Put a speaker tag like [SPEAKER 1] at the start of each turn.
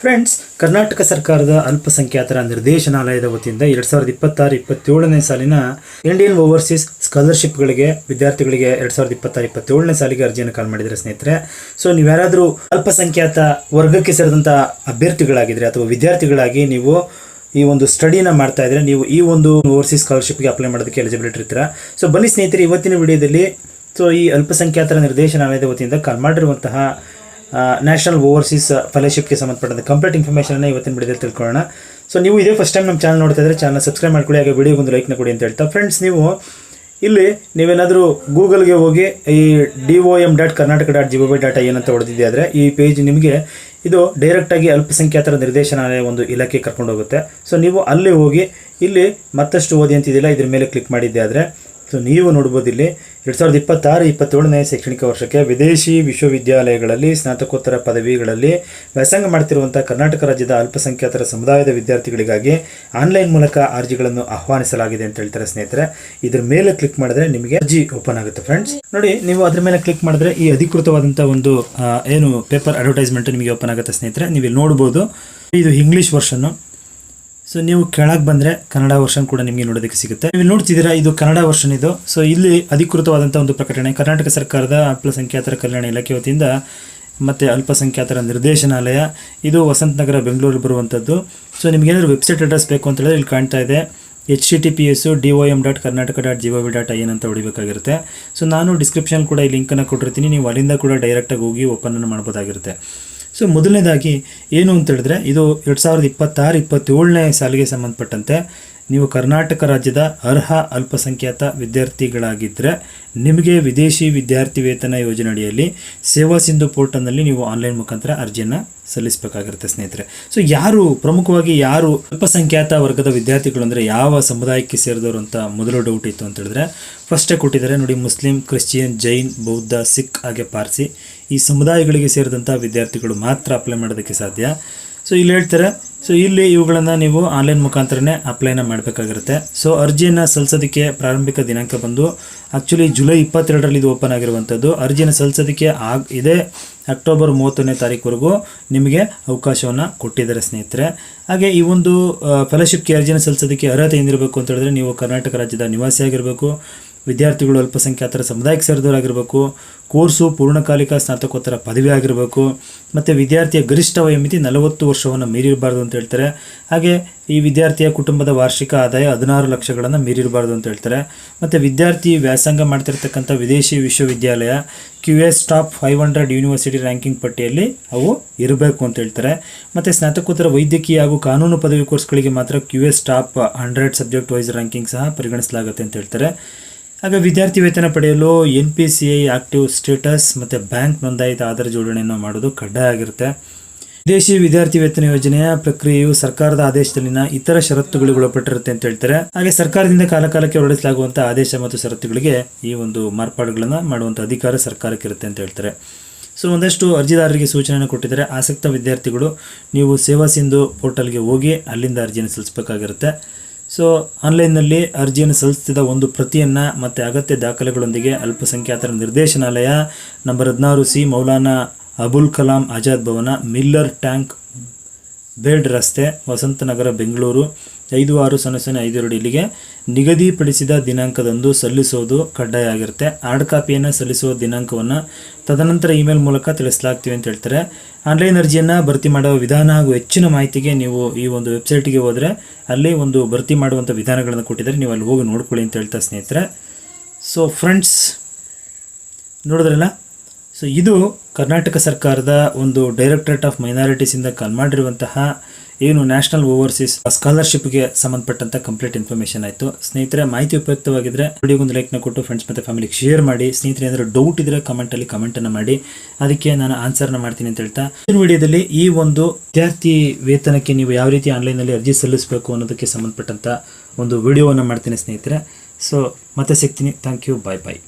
[SPEAKER 1] Friends, Karnataka ಸರ್ಕಾರದ ಅಲ್ಪಸಂಖ್ಯಾತರ ನಿರ್ದೇಶನಾಲಯದ ವತಿಯಿಂದ 2026-27ನೇ ಸಾಲಿನ ಇಂಡಿಯನ್ ಓವರ್ಸೀಸ್ ಸ್ಕಾಲರ್ಶಿಪ್ಗಳಿಗೆ ವಿದ್ಯಾರ್ಥಿಗಳಿಗೆ 2026-27ನೇ ಸಾಲಿಗೆ ಅರ್ಜಿಯನ್ನು ಕಾಲ್ ಮಾಡಿದರೆ ಸ್ನೇಹಿತರೆ. ಸೊ ನೀವು ಯಾರಾದರೂ ಅಲ್ಪಸಂಖ್ಯಾತ ವರ್ಗಕ್ಕೆ ಸೇರಿದಂಥ ಅಭ್ಯರ್ಥಿಗಳಾಗಿದ್ದರೆ ಅಥವಾ ವಿದ್ಯಾರ್ಥಿಗಳಾಗಿ ನೀವು ಈ ಒಂದು ಸ್ಟಡಿನ ಮಾಡ್ತಾ ಇದ್ರೆ ನೀವು ಈ ಒಂದು ಓವರ್ಸೀಸ್ ಸ್ಕಾಲರ್ಶಿಪ್ಗೆ ಅಪ್ಲೈ ಮಾಡೋದಕ್ಕೆ ಎಲಿಜಿಬಿಲಿಟಿ ಇರ್ತೀರಾ. ಸೊ ಬನ್ನಿ ಸ್ನೇಹಿತರೆ, ಇವತ್ತಿನ ವಿಡಿಯೋದಲ್ಲಿ ಈ ಅಲ್ಪಸಂಖ್ಯಾತರ ನಿರ್ದೇಶನಾಲಯದ ವತಿಯಿಂದ ಕಾಲ್ ಮಾಡಿರುವಂತಹ ನ್ಯಾಷನಲ್ ಓವರ್ಸೀಸ್ ಫೆಲೋಶಿಪ್ಗೆ ಸಂಬಂಧಪಟ್ಟಂತೆ ಕಂಪ್ಲೀಟ್ ಇನ್ಫಾರ್ಮೇಷನ್ನ ಇವತ್ತಿನ ವಿಡಿಯೋದಲ್ಲಿ ತಿಳ್ಕೊಳ್ಳೋಣ. ಸೊ ನೀವು ಇದೇ ಫಸ್ಟ್ ಟೈಮ್ ನಮ್ಮ ಚಾನಲ್ ನೋಡ್ತಾ ಇದ್ದರೆ ಚಾನಲ್ ಸಬ್ಸ್ಕ್ರೈಬ್ ಮಾಡ್ಕೊಳ್ಳಿ, ಹಾಗೆ ವಿಡಿಯೋಗೆ ಒಂದು ಲೈಕ್ನ ಕೊಡಿ ಅಂತ ಹೇಳ್ತಾ ಫ್ರೆಂಡ್ಸ್, ನೀವೇನಾದರೂ ಗೂಗಲ್ಗೆ ಹೋಗಿ ಈ DOM.karnataka.gov.in ಅಂತ ಹೊಡೆದಿದೆ ಆದರೆ ಈ ಪೇಜ್ ನಿಮಗೆ ಇದು ಡೈರೆಕ್ಟಾಗಿ ಅಲ್ಪಸಂಖ್ಯಾತರ ನಿರ್ದೇಶನಾಲಯ ಒಂದು ಇಲಾಖೆ ಕರ್ಕೊಂಡು ಹೋಗುತ್ತೆ. ಸೊ ನೀವು ಅಲ್ಲಿ ಹೋಗಿ ಇಲ್ಲಿ ಮತ್ತಷ್ಟು ಓದಿ ಅಂತಿದ್ದಿಲ್ಲ, ಇದ್ರ ಮೇಲೆ ಕ್ಲಿಕ್ ಮಾಡಿದ್ದೆ ಆದರೆ ಸೊ ನೀವು ನೋಡ್ಬೋದು ಇಲ್ಲಿ 2026-27ನೇ ಶೈಕ್ಷಣಿಕ ವರ್ಷಕ್ಕೆ ವಿದೇಶಿ ವಿಶ್ವವಿದ್ಯಾಲಯಗಳಲ್ಲಿ ಸ್ನಾತಕೋತ್ತರ ಪದವಿಗಳಲ್ಲಿ ವ್ಯಾಸಂಗ ಮಾಡ್ತಿರುವಂಥ ಕರ್ನಾಟಕ ರಾಜ್ಯದ ಅಲ್ಪಸಂಖ್ಯಾತರ ಸಮುದಾಯದ ವಿದ್ಯಾರ್ಥಿಗಳಿಗಾಗಿ ಆನ್ಲೈನ್ ಮೂಲಕ ಅರ್ಜಿಗಳನ್ನು ಆಹ್ವಾನಿಸಲಾಗಿದೆ ಅಂತ ಹೇಳ್ತಾರೆ ಸ್ನೇಹಿತರೆ. ಇದ್ರ ಮೇಲೆ ಕ್ಲಿಕ್ ಮಾಡಿದ್ರೆ ನಿಮಗೆ ಅರ್ಜಿ ಓಪನ್ ಆಗುತ್ತೆ. ಫ್ರೆಂಡ್ಸ್ ನೋಡಿ, ನೀವು ಅದ್ರ ಮೇಲೆ ಕ್ಲಿಕ್ ಮಾಡಿದ್ರೆ ಈ ಅಧಿಕೃತವಾದಂಥ ಒಂದು ಪೇಪರ್ ಅಡ್ವರ್ಟೈಸ್ಮೆಂಟ್ ನಿಮಗೆ ಓಪನ್ ಆಗುತ್ತೆ ಸ್ನೇಹಿತರೆ. ನೀವು ಇಲ್ಲಿ ನೋಡ್ಬೋದು, ಇದು ಇಂಗ್ಲೀಷ್ ವರ್ಷನ್ನು. ಸೊ ನೀವು ಕೆಳಗೆ ಬಂದರೆ ಕನ್ನಡ ವರ್ಷನ್ ಕೂಡ ನಿಮಗೆ ನೋಡೋದಕ್ಕೆ ಸಿಗುತ್ತೆ. ನೀವು ನೋಡ್ತಿದ್ದೀರಾ, ಇದು ಕನ್ನಡ ವರ್ಷನ್ ಇದು. ಸೊ ಇಲ್ಲಿ ಅಧಿಕೃತವಾದಂಥ ಒಂದು ಪ್ರಕಟಣೆ ಕರ್ನಾಟಕ ಸರ್ಕಾರದ ಅಲ್ಪಸಂಖ್ಯಾತರ ಕಲ್ಯಾಣ ಇಲಾಖೆ ವತಿಯಿಂದ ಮತ್ತು ಅಲ್ಪಸಂಖ್ಯಾತರ ನಿರ್ದೇಶನಾಲಯ, ಇದು ವಸಂತನಗರ ಬೆಂಗಳೂರಲ್ಲಿ ಬರುವಂಥದ್ದು. ಸೊ ನಿಮಗೇನಾದರೂ ವೆಬ್ಸೈಟ್ ಅಡ್ರೆಸ್ ಬೇಕು ಅಂತ ಹೇಳಿದ್ರೆ ಇಲ್ಲಿ ಕಾಣ್ತಾ ಇದೆ https://DOM.karnataka.gov.in ಅಂತ ಹೊಡಿಬೇಕಾಗಿರುತ್ತೆ. ಸೊ ನಾನು ಡಿಸ್ಕ್ರಿಪ್ಷನ್ ಕೂಡ ಈ ಲಿಂಕನ್ನು ಕೊಟ್ಟಿರ್ತೀನಿ, ನೀವು ಅಲ್ಲಿಂದ ಕೂಡ ಡೈರೆಕ್ಟಾಗಿ ಹೋಗಿ ಓಪನನ್ನು ಮಾಡ್ಬೋದಾಗಿರುತ್ತೆ. ಸೊ ಮೊದಲನೇದಾಗಿ ಏನು ಅಂತ ಹೇಳಿದ್ರೆ, ಇದು 2026-27ನೇ ಸಾಲಿಗೆ ಸಂಬಂಧಪಟ್ಟಂತೆ ನೀವು ಕರ್ನಾಟಕ ರಾಜ್ಯದ ಅರ್ಹ ಅಲ್ಪಸಂಖ್ಯಾತ ವಿದ್ಯಾರ್ಥಿಗಳಾಗಿದ್ದರೆ ನಿಮಗೆ ವಿದೇಶಿ ವಿದ್ಯಾರ್ಥಿ ವೇತನ ಯೋಜನೆ ಅಡಿಯಲ್ಲಿ ಸೇವಾ ಸಿಂಧು ಪೋರ್ಟಲ್ನಲ್ಲಿ ನೀವು ಆನ್ಲೈನ್ ಮುಖಾಂತರ ಅರ್ಜಿಯನ್ನು ಸಲ್ಲಿಸಬೇಕಾಗಿರುತ್ತೆ ಸ್ನೇಹಿತರೆ. ಸೊ ಪ್ರಮುಖವಾಗಿ ಯಾರು ಅಲ್ಪಸಂಖ್ಯಾತ ವರ್ಗದ ವಿದ್ಯಾರ್ಥಿಗಳು ಅಂದರೆ ಯಾವ ಸಮುದಾಯಕ್ಕೆ ಸೇರಿದವರು ಅಂತ ಮೊದಲು ಡೌಟ್ ಇತ್ತು ಅಂತ ಹೇಳಿದ್ರೆ ಫಸ್ಟೇ ಕೊಟ್ಟಿದ್ದಾರೆ ನೋಡಿ, ಮುಸ್ಲಿಂ, ಕ್ರಿಶ್ಚಿಯನ್, ಜೈನ್, ಬೌದ್ಧ, ಸಿಖ್ ಹಾಗೆ ಪಾರ್ಸಿ ಈ ಸಮುದಾಯಗಳಿಗೆ ಸೇರಿದಂಥ ವಿದ್ಯಾರ್ಥಿಗಳು ಮಾತ್ರ ಅಪ್ಲೈ ಮಾಡೋದಕ್ಕೆ ಸಾಧ್ಯ. ಸೊ ಇಲ್ಲಿ ಹೇಳ್ತಾರೆ, ಸೊ ಇಲ್ಲಿ ಇವುಗಳನ್ನು ನೀವು ಆನ್ಲೈನ್ ಮುಖಾಂತರನೇ ಅಪ್ಲೈನ ಮಾಡಬೇಕಾಗಿರುತ್ತೆ. ಸೊ ಅರ್ಜಿಯನ್ನು ಸಲ್ಲಿಸೋದಕ್ಕೆ ಪ್ರಾರಂಭಿಕ ದಿನಾಂಕ ಬಂದು ಆ್ಯಕ್ಚುಲಿ ಜುಲೈ 22ರಲ್ಲಿ ಇದು ಓಪನ್ ಆಗಿರುವಂಥದ್ದು. ಅರ್ಜಿಯನ್ನು ಸಲ್ಲಿಸೋದಕ್ಕೆ ಇದೇ ಅಕ್ಟೋಬರ್ 31ನೇ ತಾರೀಕುವರೆಗೂ ನಿಮಗೆ ಅವಕಾಶವನ್ನು ಕೊಟ್ಟಿದ್ದಾರೆ ಸ್ನೇಹಿತರೆ. ಹಾಗೆ ಈ ಒಂದು ಫೆಲೋಶಿಪ್ಗೆ ಅರ್ಜಿಯನ್ನು ಸಲ್ಲಿಸೋದಕ್ಕೆ ಅರ್ಹತೆ ಏನಿರಬೇಕು ಅಂತ ಹೇಳಿದ್ರೆ ನೀವು ಕರ್ನಾಟಕ ರಾಜ್ಯದ ನಿವಾಸಿಯಾಗಿರಬೇಕು, ವಿದ್ಯಾರ್ಥಿಗಳು ಅಲ್ಪಸಂಖ್ಯಾತರ ಸಮುದಾಯಕ್ಕೆ ಸೇರಿದವರಾಗಿರಬೇಕು, ಕೋರ್ಸು ಪೂರ್ಣಕಾಲಿಕ ಸ್ನಾತಕೋತ್ತರ ಪದವಿ ಆಗಿರಬೇಕು, ಮತ್ತು ವಿದ್ಯಾರ್ಥಿಯ ಗರಿಷ್ಠ ವಯೋಮಿತಿ 40 ವರ್ಷವನ್ನು ಮೀರಿರಬಾರ್ದು ಅಂತ ಹೇಳ್ತಾರೆ. ಹಾಗೆ ಈ ವಿದ್ಯಾರ್ಥಿಯ ಕುಟುಂಬದ ವಾರ್ಷಿಕ ಆದಾಯ 16 ಲಕ್ಷಗಳನ್ನು ಮೀರಿರಬಾರ್ದು ಅಂತ ಹೇಳ್ತಾರೆ. ಮತ್ತು ವಿದ್ಯಾರ್ಥಿ ವ್ಯಾಸಂಗ ಮಾಡ್ತಿರ್ತಕ್ಕಂಥ ವಿದೇಶಿ ವಿಶ್ವವಿದ್ಯಾಲಯ QS ಟಾಪ್ 500 ಯೂನಿವರ್ಸಿಟಿ ರ್ಯಾಂಕಿಂಗ್ ಪಟ್ಟಿಯಲ್ಲಿ ಅವು ಇರಬೇಕು ಅಂತ ಹೇಳ್ತಾರೆ. ಮತ್ತು ಸ್ನಾತಕೋತ್ತರ ವೈದ್ಯಕೀಯ ಹಾಗೂ ಕಾನೂನು ಪದವಿ ಕೋರ್ಸ್ಗಳಿಗೆ ಮಾತ್ರ QS top 100 subject wise ranking ಸಹ ಪರಿಗಣಿಸಲಾಗುತ್ತೆ ಅಂತ ಹೇಳ್ತಾರೆ. ಹಾಗೆ ವಿದ್ಯಾರ್ಥಿ ವೇತನ ಪಡೆಯಲು NPCI ಆಕ್ಟಿವ್ ಸ್ಟೇಟಸ್ ಮತ್ತು ಬ್ಯಾಂಕ್ ನೋಂದಾಯಿತ ಆಧಾರ ಜೋಡಣೆಯನ್ನು ಮಾಡೋದು ಕಡ್ಡಾಯ ಆಗಿರುತ್ತೆ. ವಿದೇಶಿ ವಿದ್ಯಾರ್ಥಿ ವೇತನ ಯೋಜನೆಯ ಪ್ರಕ್ರಿಯೆಯು ಸರ್ಕಾರದ ಆದೇಶದಲ್ಲಿನ ಇತರ ಷರತ್ತುಗಳಿಗೆ ಒಳಪಟ್ಟಿರುತ್ತೆ ಅಂತ ಹೇಳ್ತಾರೆ. ಹಾಗೆ ಸರ್ಕಾರದಿಂದ ಕಾಲಕಾಲಕ್ಕೆ ಹೊರಡಿಸಲಾಗುವಂಥ ಆದೇಶ ಮತ್ತು ಷರತ್ತುಗಳಿಗೆ ಈ ಒಂದು ಮಾರ್ಪಾಡುಗಳನ್ನು ಮಾಡುವಂಥ ಅಧಿಕಾರ ಸರ್ಕಾರಕ್ಕೆ ಇರುತ್ತೆ ಅಂತ ಹೇಳ್ತಾರೆ. ಸೊ ಒಂದಷ್ಟು ಅರ್ಜಿದಾರರಿಗೆ ಸೂಚನೆಯನ್ನು ಕೊಟ್ಟಿದ್ದಾರೆ. ಆಸಕ್ತ ವಿದ್ಯಾರ್ಥಿಗಳು ನೀವು ಸೇವಾ ಸಿಂಧು ಪೋರ್ಟಲ್ಗೆ ಹೋಗಿ ಅಲ್ಲಿಂದ ಅರ್ಜಿಯನ್ನು ಸಲ್ಲಿಸಬೇಕಾಗಿರುತ್ತೆ. ಸೊ ಆನ್ಲೈನ್ನಲ್ಲಿ ಅರ್ಜಿಯನ್ನು ಸಲ್ಲಿಸಿದ ಒಂದು ಪ್ರತಿಯನ್ನು ಮತ್ತು ಅಗತ್ಯ ದಾಖಲೆಗಳೊಂದಿಗೆ ಅಲ್ಪಸಂಖ್ಯಾತರ ನಿರ್ದೇಶನಾಲಯ ನಂಬರ್ 16C ಮೌಲಾನಾ ಅಬುಲ್ ಕಲಾಂ ಆಜಾದ್ ಭವನ, ಮಿಲ್ಲರ್ ಟ್ಯಾಂಕ್, ಬೇಡ್ ರಸ್ತೆ, ವಸಂತನಗರ, ಬೆಂಗಳೂರು 560052 ಇಲ್ಲಿಗೆ ನಿಗದಿಪಡಿಸಿದ ದಿನಾಂಕದಂದು ಸಲ್ಲಿಸೋದು ಕಡ್ಡಾಯ ಆಗಿರುತ್ತೆ. ಹಾರ್ಡ್ ಕಾಪಿಯನ್ನು ಸಲ್ಲಿಸುವ ದಿನಾಂಕವನ್ನು ತದನಂತರ ಇಮೇಲ್ ಮೂಲಕ ತಿಳಿಸಲಾಗ್ತೀವಿ ಅಂತ ಹೇಳ್ತಾರೆ. ಆನ್ಲೈನ್ ಅರ್ಜಿಯನ್ನು ಭರ್ತಿ ಮಾಡುವ ವಿಧಾನ ಹಾಗೂ ಹೆಚ್ಚಿನ ಮಾಹಿತಿಗೆ ನೀವು ಈ ಒಂದು ವೆಬ್ಸೈಟ್ಗೆ ಹೋದರೆ ಅಲ್ಲಿ ಒಂದು ಭರ್ತಿ ಮಾಡುವಂಥ ವಿಧಾನಗಳನ್ನು ಕೊಟ್ಟಿದ್ದಾರೆ, ನೀವು ಅಲ್ಲಿ ಹೋಗಿ ನೋಡ್ಕೊಳ್ಳಿ ಅಂತ ಹೇಳ್ತಾ ಸ್ನೇಹಿತರೆ. ಸೊ ಫ್ರೆಂಡ್ಸ್ ನೋಡಿದ್ರಲ್ಲ, ಸೊ ಇದು ಕರ್ನಾಟಕ ಸರ್ಕಾರದ ಒಂದು ಡೈರೆಕ್ಟರೇಟ್ ಆಫ್ ಮೈನಾರಿಟೀಸಿಂದ ಕಾಲ್ ಮಾಡಿರುವಂತಹ ನ್ಯಾಷನಲ್ ಓವರ್ಸೀಸ್ ಸ್ಕಾಲರ್ಶಿಪ್ಗೆ ಸಂಬಂಧಪಟ್ಟಂಥ ಕಂಪ್ಲೀಟ್ ಇನ್ಫಾರ್ಮೇಷನ್ ಆಯಿತು ಸ್ನೇಹಿತರೆ. ಮಾಹಿತಿ ಉಪಯುಕ್ತವಾಗಿದ್ದರೆ ವಿಡಿಯೋಗೊಂದು ಲೈಕ್ನ ಕೊಟ್ಟು ಫ್ರೆಂಡ್ಸ್ ಮತ್ತು ಫ್ಯಾಮಿಲಿಗೆ ಶೇರ್ ಮಾಡಿ. ಸ್ನೇಹಿತರೆ ಏನಾದರೂ ಡೌಟ್ ಇದ್ದರೆ ಕಮೆಂಟನ್ನು ಮಾಡಿ, ಅದಕ್ಕೆ ನಾನು ಆನ್ಸರ್ನ ಮಾಡ್ತೀನಿ ಅಂತ ಹೇಳ್ತಾ ಈ ವಿಡಿಯೋದಲ್ಲಿ ಈ ಒಂದು ವಿದ್ಯಾರ್ಥಿ ವೇತನಕ್ಕೆ ನೀವು ಯಾವ ರೀತಿ ಆನ್ಲೈನಲ್ಲಿ ಅರ್ಜಿ ಸಲ್ಲಿಸಬೇಕು ಅನ್ನೋದಕ್ಕೆ ಸಂಬಂಧಪಟ್ಟಂಥ ಒಂದು ವಿಡಿಯೋವನ್ನು ಮಾಡ್ತೀನಿ ಸ್ನೇಹಿತರೆ. ಸೊ ಮತ್ತೆ ಸಿಗ್ತೀನಿ. Thank you, bye.